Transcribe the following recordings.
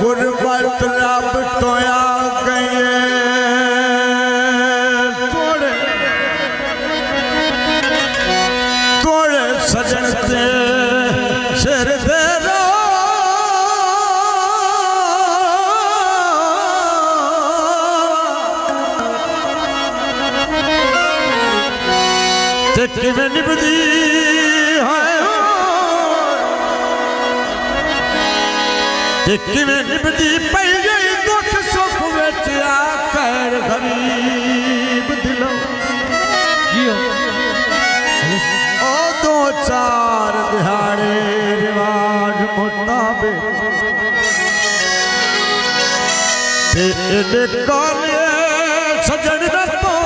गुरबत रब तो आ गए तोड़े तोड़े सजन से सिर दे रो ते किवें निभदी किवें निभदी पई गई दुख सुख विच आकर गरीब दिलों ओ दो चार दिहाड़े रिवाज मुताबिक ते कोले सजन रतो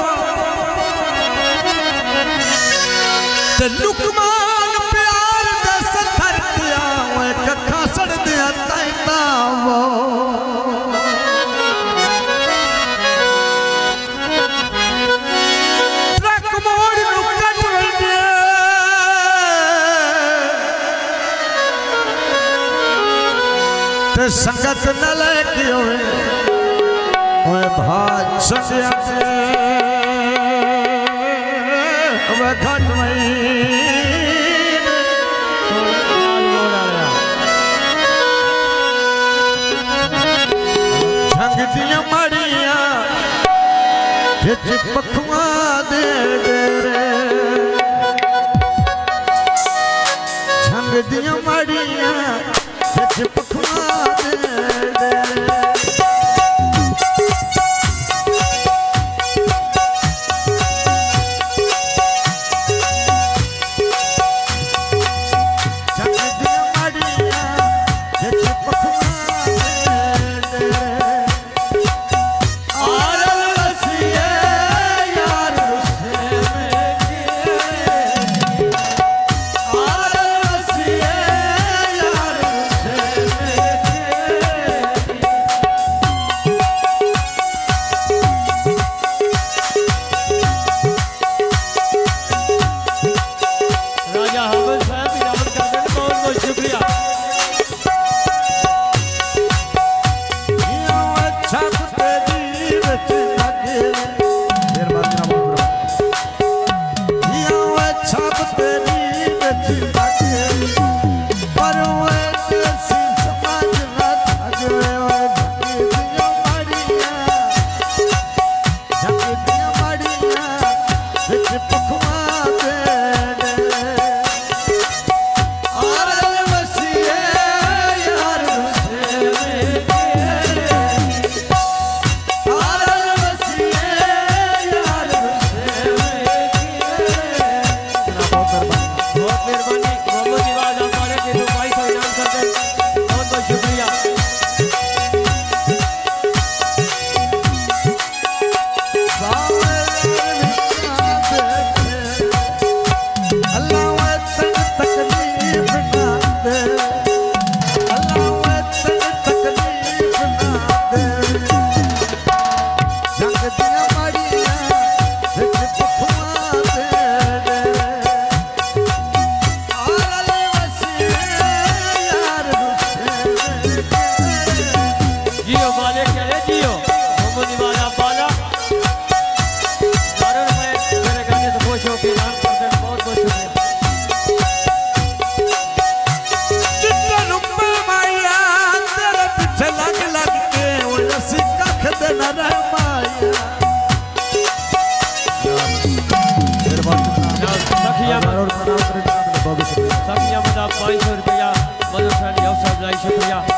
ते लुकमान प्यार दे सथर दिया ओए कखा सड़ दिया तैना वो ट्रक मोड़ नु कट वंदे ते संगत न लेके ओए ओए भाज संगया वे घट वई दिया माड़िया बिच पखुआ दे रे झंग दिया माड़िया बिच पखुआ दे रे सखिया मदा 500 रुपया मदरसा शुक्रिया।